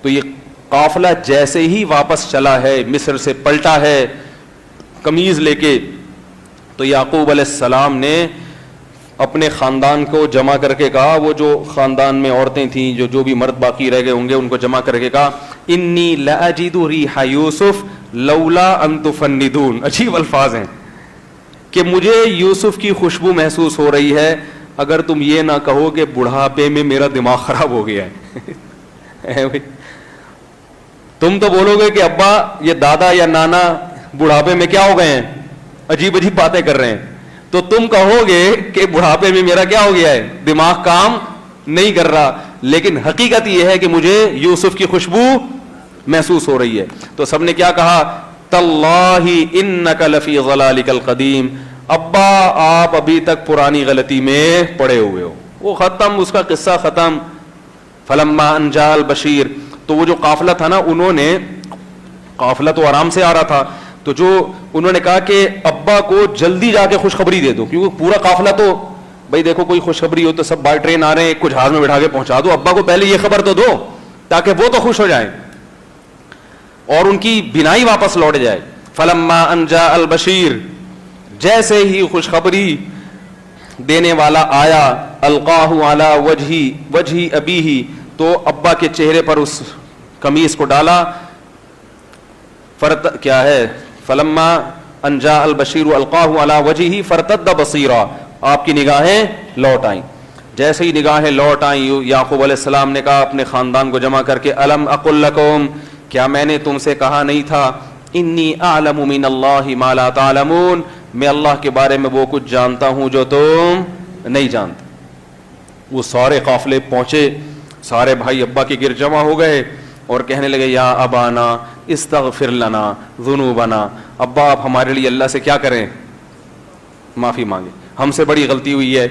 تو یہ قافلہ جیسے ہی واپس چلا ہے, مصر سے پلٹا ہے قمیض لے کے, تو یعقوب علیہ السلام نے اپنے خاندان کو جمع کر کے کہا, وہ جو خاندان میں عورتیں تھیں, جو بھی مرد باقی رہ گئے ہوں گے, ان کو جمع کر کے کہا انی لاجد ریح یوسف لولا ان تفندون. عجیب الفاظ ہیں کہ مجھے یوسف کی خوشبو محسوس ہو رہی ہے, اگر تم یہ نہ کہو کہ بڑھاپے میں میرا دماغ خراب ہو گیا ہے. تم تو بولو گے کہ ابا یہ دادا یا نانا بڑھاپے میں کیا ہو گئے ہیں, عجیب عجیب باتیں کر رہے ہیں, تو تم کہو گے کہ بڑھاپے میں میرا کیا ہو گیا ہے, دماغ کام نہیں کر رہا. لیکن حقیقت یہ ہے کہ مجھے یوسف کی خوشبو محسوس ہو رہی ہے. تو سب نے کیا کہا, تاللہ انک لفی ضلالک القدیم, ابا آپ ابھی تک پرانی غلطی میں پڑے ہوئے ہو. وہ ختم, اس کا قصہ ختم. فلما ان جاء البشیر, تو وہ جو قافلہ تھا نا, انہوں نے, قافلہ تو آرام سے آ رہا تھا, تو جو انہوں نے کہا کہ ابا کو جلدی جا کے خوشخبری دے دو, کیونکہ پورا قافلہ تو بھائی دیکھو کوئی خوشخبری ہو تو سب بائی ٹرین آ رہے ہیں, ایک کو جہاز میں بٹھا کے پہنچا دو, ابا کو پہلے یہ خبر تو دو تاکہ وہ تو خوش ہو جائیں اور ان کی بینائی واپس لوٹ جائے. فلما ان جاء البشیر, جیسے ہی خوشخبری دینے والا آیا, القاہ علی وجہ ابیہ, تو ابا کے چہرے پر اس قمیص کو ڈالا. کیا ہے, فلما ان جاء البشیر القاہ علی وجہہ فرتد بصیرا, آپ کی نگاہیں لوٹ آئیں. جیسے ہی نگاہیں لوٹ آئیں, یعقوب علیہ السلام نے کہا اپنے خاندان کو جمع کر کے, الم اقل لکم, کیا میں نے تم سے کہا نہیں تھا, انی اعلم من اللہ ما لا تعلمون, میں اللہ کے بارے میں وہ کچھ جانتا ہوں جو تم نہیں جانتے. وہ سارے قافلے پہنچے, سارے بھائی ابا کے گرد جمع ہو گئے اور کہنے لگے, یا ابانا استغفر لنا ذنوبنا, ابا آپ ہمارے لیے اللہ سے کیا کریں, معافی مانگیں, ہم سے بڑی غلطی ہوئی ہے.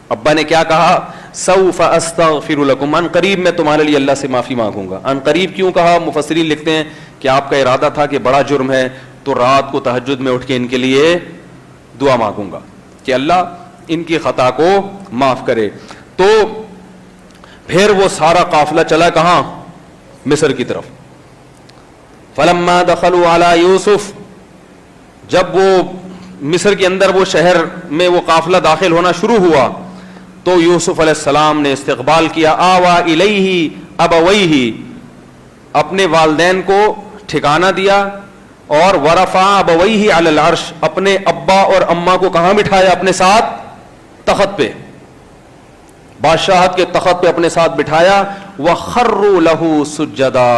ابا نے کیا کہا, سوف استغفر لکم, ان قریب میں تمہارے لیے اللہ سے معافی مانگوں گا. ان قریب کیوں کہا, مفسرین لکھتے ہیں کہ آپ کا ارادہ تھا کہ بڑا جرم ہے, تو رات کو تہجد میں اٹھ کے ان کے لیے دعا مانگوں گا کہ اللہ ان کی خطا کو معاف کرے. تو پھر وہ سارا قافلہ چلا کہاں, مصر کی طرف. فلما دخلوا علی یوسف, جب وہ مصر کے اندر وہ شہر میں وہ قافلہ داخل ہونا شروع ہوا, تو یوسف علیہ السلام نے استقبال کیا. آوا الیہ ابویہ, اپنے والدین کو ٹھکانہ دیا, اور ورفع ابویہ علی العرش, اپنے ابا اور اماں کو کہاں بٹھایا, اپنے ساتھ تخت پہ, بادشاہت کے تخت پہ اپنے ساتھ بٹھایا. وخروا لہ سجدا,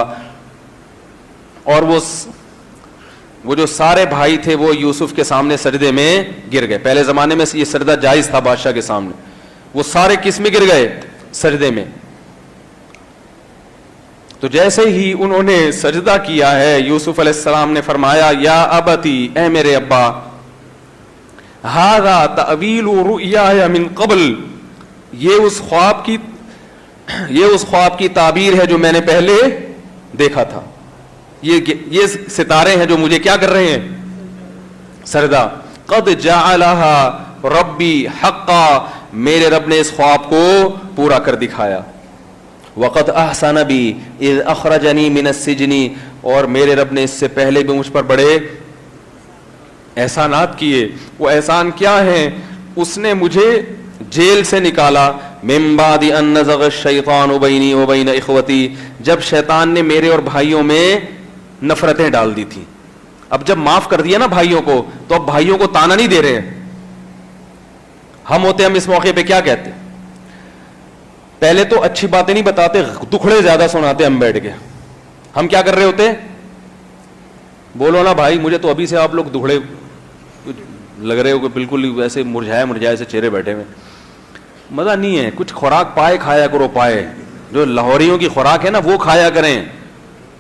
اور وہ جو سارے بھائی تھے وہ یوسف کے سامنے سجدے میں گر گئے. پہلے زمانے میں یہ سجدہ جائز تھا بادشاہ کے سامنے, وہ سارے کس میں گر گئے, سجدے میں. تو جیسے ہی انہوں نے سجدہ کیا ہے, یوسف علیہ السلام نے فرمایا, یا ابتی, اے میرے ابا, ھذا تأویل رؤیایا من قبل, یہ اس خواب کی تعبیر ہے جو میں نے پہلے دیکھا تھا. یہ ستارے ہیں جو مجھے کیا کر رہے ہیں, سجدہ. قد جعلها ربی حقا, میرے رب نے اس خواب کو پورا کر دکھایا. وقد احسن بی اذ اخرجنی من السجن, اور میرے رب نے اس سے پہلے بھی مجھ پر بڑے احسانات کیے. وہ احسان کیا ہیں, اس نے مجھے جیل سے نکالا. من بعد ان نزغ الشیطان بینی وبین اخوتی, جب شیطان نے میرے اور بھائیوں میں نفرتیں ڈال دی تھی. اب جب معاف کر دیا نا بھائیوں کو, تو اب بھائیوں کو تانا نہیں دے رہے ہیں. ہم ہوتے, ہم اس موقع پہ کیا کہتے, پہلے تو اچھی باتیں نہیں بتاتے, دکھڑے زیادہ سناتے ہم بیٹھ کے. ہم کیا کر رہے ہوتے, بولو نا بھائی, مجھے تو ابھی سے آپ لوگ دکھڑے لگ رہے ہو کہ بالکل ویسے مرجھائے سے چہرے بیٹھے ہوئے. مزہ نہیں ہے. کچھ خوراک پائے کھایا کرو, پائے جو لاہوریوں کی خوراک ہے نا وہ کھایا کریں,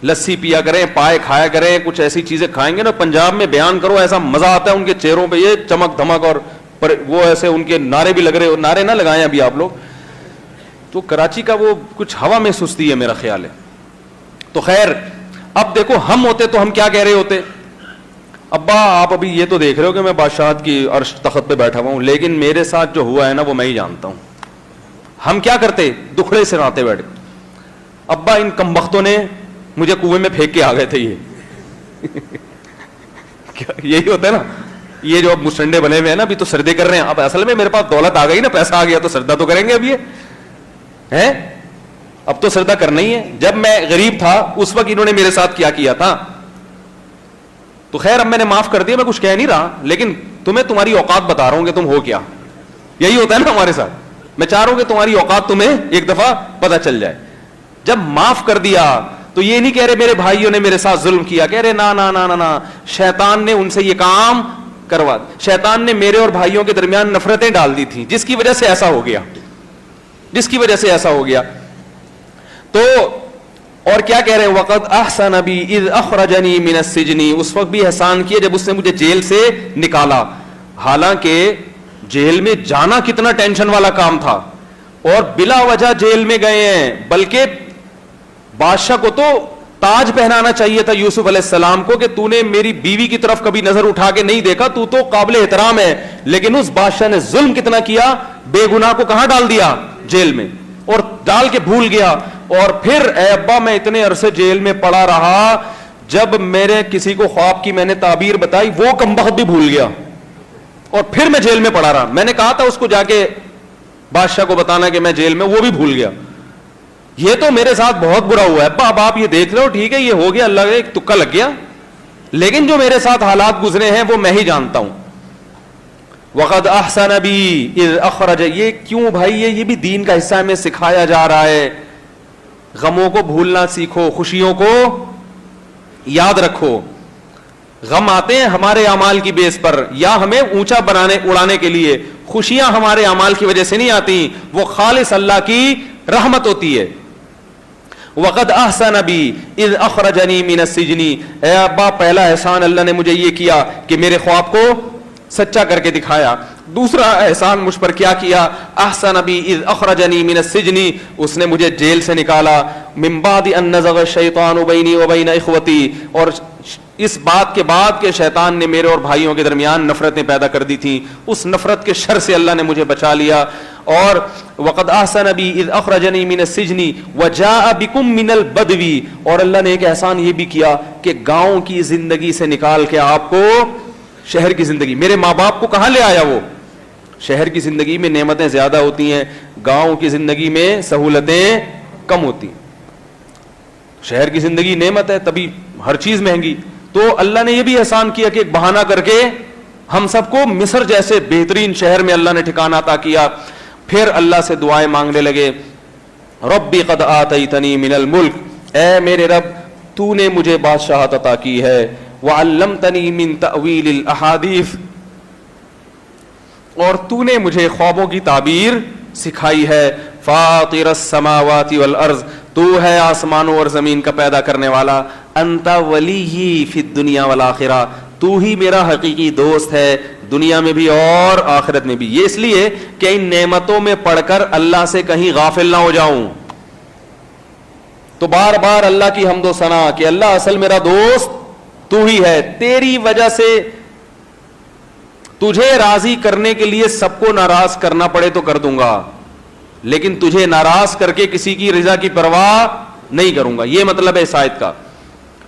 لسی پیا کریں, پائے کھایا کریں. کچھ ایسی چیزیں کھائیں گے نا, پنجاب میں بیان کرو, ایسا مزہ آتا ہے ان کے چہروں پہ, یہ چمک دھمک, اور پر وہ ایسے ان کے نعرے بھی لگ رہے, نعرے نہ لگائیں ابھی آپ لوگ. تو کراچی کا وہ کچھ ہوا میں سستی ہے میرا خیال ہے. تو خیر, اب دیکھو ہم ہوتے تو ہم کیا کہہ رہے ہوتے, ابا آپ ابھی یہ تو دیکھ رہے ہو کہ میں بادشاہت کی عرش تخت پہ بیٹھا ہوا ہوں, لیکن میرے ساتھ جو ہوا ہے نا وہ میں ہی جانتا ہوں. ہم کیا کرتے, دکھڑے سے راتے بیٹھ. ابا ان کمبختوں نے مجھے کنویں میں پھینک کے آ گئے تھے یہ یہی ہوتا ہے نا, یہ جو اب مسٹنڈے بنے ہوئے ہیں نا, ابھی تو سردے کر رہے ہیں, اب اصل میں میرے پاس دولت آ گئی نا, پیسہ آ گیا تو سردا تو کریں گے اب, یہ ہے اب تو سردا کرنا ہی ہے. جب میں غریب تھا اس وقت انہوں نے میرے ساتھ کیا کیا تھا, تو خیر اب میں نے معاف کر دیا, میں کچھ کہہ نہیں رہا, لیکن تمہیں تمہاری اوقات بتا رہا ہوں کہ تم ہو کیا. یہی ہوتا ہے نا ہمارے ساتھ, میں چاہ رہا ہوں کہ تمہاری اوقات تمہیں ایک دفعہ پتہ چل جائے. جب معاف کر دیا تو یہ نہیں کہہ رہے میرے بھائیوں نے میرے ساتھ ظلم کیا, کہہ رہے نا نا نا نا نا, شیطان نے ان سے یہ کام کروا, شیطان نے میرے اور بھائیوں کے درمیان نفرتیں ڈال دی تھیں, جس کی وجہ سے ایسا ہو گیا, جس کی وجہ سے ایسا ہو گیا. تو اور کیا کہہ رہے ہیں, وقد احسن بی اذ اخرجنی من السجن, اس وقت بھی احسان کیا جب اس نے مجھے جیل سے نکالا. حالانکہ جیل میں جانا کتنا ٹینشن والا کام تھا, اور بلا وجہ جیل میں گئے ہیں, بلکہ بادشاہ کو تو تاج پہنانا چاہیے تھا یوسف علیہ السلام کو کہ تو نے میری بیوی کی طرف کبھی نظر اٹھا کے نہیں دیکھا, تو قابل احترام ہے. لیکن اس بادشاہ نے ظلم کتنا کیا, بے گناہ کو کہاں ڈال دیا, جیل میں, اور ڈال کے بھول گیا. اور پھر اے ابا میں اتنے عرصے جیل میں پڑا رہا, جب میرے کسی کو خواب کی میں نے تعبیر بتائی وہ کمبخت بھی بھول گیا, اور پھر میں جیل میں پڑا رہا. میں نے کہا تھا اس کو جا کے بادشاہ کو بتانا کہ میں جیل میں, وہ بھی بھول گیا. یہ تو میرے ساتھ بہت برا ہوا ہے ابا, اب آپ یہ دیکھ رہے ہو, ٹھیک ہے یہ ہو گیا, اللہ کا ایک تکا لگ گیا, لیکن جو میرے ساتھ حالات گزرے ہیں وہ میں ہی جانتا ہوں. وقد احسن بی اذ اخرج, یہ کیوں بھائی, یہ بھی دین کا حصہ ہمیں سکھایا جا رہا ہے. غموں کو بھولنا سیکھو, خوشیوں کو یاد رکھو. غم آتے ہیں ہمارے اعمال کی بیس پر, یا ہمیں اونچا اڑانے کے لیے. خوشیاں ہمارے اعمال کی وجہ سے نہیں آتی, وہ خالص اللہ کی رحمت ہوتی ہے. وقد احسن بی اذ اخرجنی من السجن, اے ابا پہلا احسان اللہ نے مجھے یہ کیا کہ میرے خواب کو سچا کر کے دکھایا. دوسرا احسان مجھ پر کیا کیا, احسن بی اذ اخرجنی من السجن, اس نے مجھے جیل سے نکالا. من بعد ان نزغ الشیطان بینی وبین اخوتی, اور اس بات کے بعد کہ شیطان نے میرے اور بھائیوں کے درمیان نفرتیں پیدا کر دی تھیں, اس نفرت کے شر سے اللہ نے مجھے بچا لیا. اور وقد احسن بی اذ اخرجنی من السجن وجاء بکم من البدو, اور اللہ نے ایک احسان یہ بھی کیا کہ گاؤں کی زندگی سے نکال کے آپ کو شہر کی زندگی, میرے ماں باپ کو کہاں لے آیا, وہ شہر کی زندگی میں نعمتیں زیادہ ہوتی ہیں, گاؤں کی زندگی میں سہولتیں کم ہوتی ہیں. شہر کی زندگی نعمت ہے, تبھی ہر چیز مہنگی. تو اللہ نے یہ بھی احسان کیا کہ ایک بہانہ کر کے ہم سب کو مصر جیسے بہترین شہر میں اللہ نے ٹھکانہ عطا کیا. پھر اللہ سے دعائیں مانگنے لگے, ربی قد آتیتنی من الملک, اے میرے رب تو نے مجھے بادشاہت عطا کی ہے. وعلمتنی من تأویل الاحادیث, اور تو نے مجھے خوابوں کی تعبیر سکھائی ہے. فاطر السماوات والارض, تو ہے آسمانوں اور زمین کا پیدا کرنے والا. انت ولی فی الدنیا والآخرہ, تو ہی میرا حقیقی دوست ہے دنیا میں بھی اور آخرت میں بھی. یہ اس لیے کہ ان نعمتوں میں پڑھ کر اللہ سے کہیں غافل نہ ہو جاؤں, تو بار بار اللہ کی حمد و ثنا کہ اللہ اصل میرا دوست تو ہی ہے. تیری وجہ سے تجھے راضی کرنے کے لیے سب کو ناراض کرنا پڑے تو کر دوں گا, لیکن تجھے ناراض کر کے کسی کی رضا کی پرواہ نہیں کروں گا. یہ مطلب ہے اس آیت کا.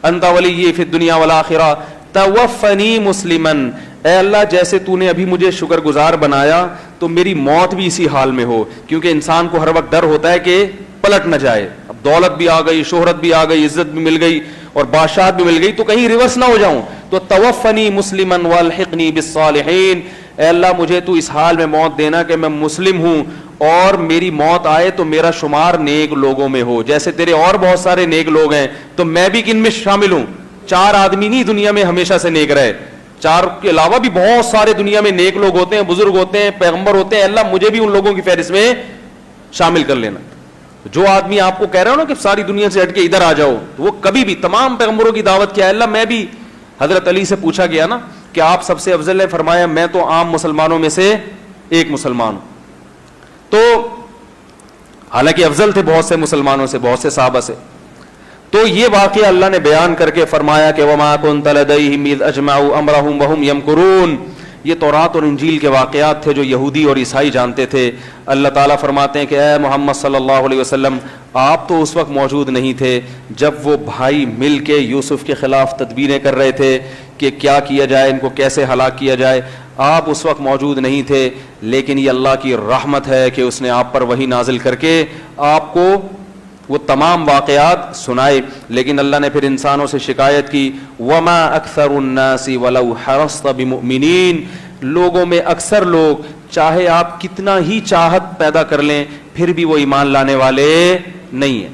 انت ولی فی الدنیا والآخرہ توفنی مسلمن, اے اللہ جیسے تو نے ابھی مجھے شکر گزار بنایا تو میری موت بھی اسی حال میں ہو, کیونکہ انسان کو ہر وقت ڈر ہوتا ہے کہ پلٹ نہ جائے. اب دولت بھی آ گئی, شہرت بھی آ گئی, عزت بھی مل گئی اور بادشاہت بھی مل گئی, تو کہیں ریورس نہ ہو جاؤں. تو توفنی مسلمن والحقنی بالصالحین, اے اللہ مجھے تو اس حال میں موت دینا کہ میں مسلم ہوں, اور میری موت آئے تو میرا شمار نیک لوگوں میں ہو. جیسے تیرے اور بہت سارے نیک لوگ ہیں تو میں بھی کن میں شامل ہوں. 4 آدمی نہیں دنیا میں ہمیشہ سے نیک رہے, 4 کے علاوہ بھی بہت سارے دنیا میں نیک لوگ ہوتے ہیں, بزرگ ہوتے ہیں, پیغمبر ہوتے ہیں. اللہ مجھے بھی ان لوگوں کی فہرست میں شامل کر لینا. جو آدمی آپ کو کہہ رہا ہو نا کہ ساری دنیا سے ہٹ کے ادھر آ جاؤ, وہ کبھی بھی تمام پیغمبروں کی دعوت کیا ہے اللہ میں بھی. حضرت علی سے پوچھا گیا نا کہ آپ سب سے افضل ہے, فرمایا میں تو عام مسلمانوں میں سے ایک مسلمان ہوں. تو حالانکہ افضل تھے بہت سے مسلمانوں سے, بہت سے صحابہ سے. تو یہ واقعہ اللہ نے بیان کر کے فرمایا کہ وما كنت لديهم اذ اجمعوا امرهم وهم يمكرون, یہ تورات اور انجیل کے واقعات تھے جو یہودی اور عیسائی جانتے تھے. اللہ تعالیٰ فرماتے ہیں کہ اے محمد صلی اللہ علیہ وسلم آپ تو اس وقت موجود نہیں تھے جب وہ بھائی مل کے یوسف کے خلاف تدبیریں کر رہے تھے کہ کیا کیا جائے, ان کو کیسے ہلاک کیا جائے. آپ اس وقت موجود نہیں تھے, لیکن یہ اللہ کی رحمت ہے کہ اس نے آپ پر وحی نازل کر کے آپ کو وہ تمام واقعات سنائے. لیکن اللہ نے پھر انسانوں سے شکایت کی, وما اکثر الناس ولو حرصت بمؤمنین, لوگوں میں اکثر لوگ چاہے آپ کتنا ہی چاہت پیدا کر لیں پھر بھی وہ ایمان لانے والے نہیں ہیں.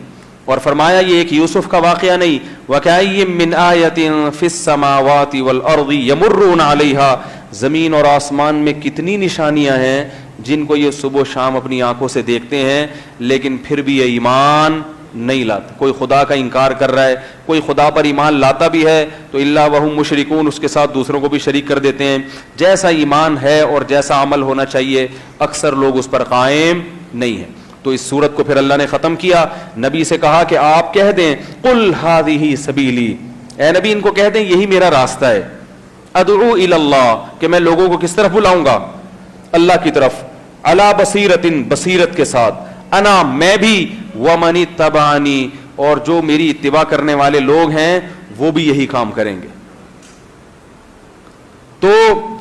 اور فرمایا یہ ایک یوسف کا واقعہ نہیں, وَكَأَيٍّ مِّنْ آیَةٍ فِي السَّمَاوَاتِ وَالْأَرْضِ يَمُرُّونَ عَلَيْهَا, زمین اور آسمان میں کتنی نشانیاں ہیں جن کو یہ صبح و شام اپنی آنکھوں سے دیکھتے ہیں, لیکن پھر بھی یہ ایمان نہیں لاتے. کوئی خدا کا انکار کر رہا ہے, کوئی خدا پر ایمان لاتا بھی ہے تو الا وہم مشرکون, اس کے ساتھ دوسروں کو بھی شریک کر دیتے ہیں. جیسا ایمان ہے اور جیسا عمل ہونا چاہیے اکثر لوگ اس پر قائم نہیں ہیں. تو اس صورت کو پھر اللہ نے ختم کیا. نبی سے کہا کہ آپ کہہ دیں قل ہذہ سبیلی, اے نبی ان کو کہہ دیں یہی میرا راستہ ہے, ادعو الی اللہ, کہ میں لوگوں کو کس طرف بلاؤں گا, اللہ کی طرف, علی بصیرۃ, بصیرت کے ساتھ, انا, میں بھی, ومن اتبعنی, اور جو میری اتباع کرنے والے لوگ ہیں وہ بھی یہی کام کریں گے. تو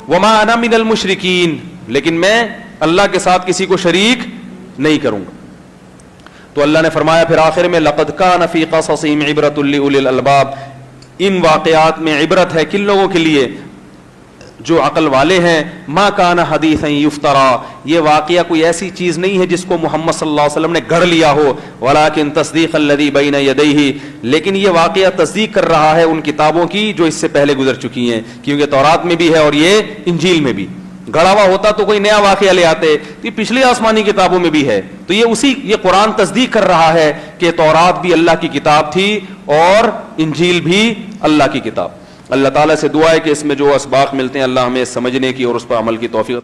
وما انا من المشرکین, لیکن میں اللہ کے ساتھ کسی کو شریک نہیں کروں گا. تو اللہ نے فرمایا پھر آخر میں لقد کان فی قصصہم عبرۃ لأولی الالباب, ان واقعات میں عبرت ہے کن لوگوں کے لیے, جو عقل والے ہیں. ما کان حدیثا یفترا, یہ واقعہ کوئی ایسی چیز نہیں ہے جس کو محمد صلی اللہ علیہ وسلم نے گھڑ لیا ہو, ولکن تصدیق الذی بین یدیہ, لیکن یہ واقعہ تصدیق کر رہا ہے ان کتابوں کی جو اس سے پہلے گزر چکی ہیں, کیونکہ تورات میں بھی ہے اور یہ انجیل میں بھی. گڑا ہوا ہوتا تو کوئی نیا واقعہ لے آتے, یہ پچھلی آسمانی کتابوں میں بھی ہے. تو یہ قرآن تصدیق کر رہا ہے کہ تورات بھی اللہ کی کتاب تھی اور انجیل بھی اللہ کی کتاب. اللہ تعالیٰ سے دعا ہے کہ اس میں جو اسباق ملتے ہیں اللہ ہمیں سمجھنے کی اور اس پر عمل کی توفیق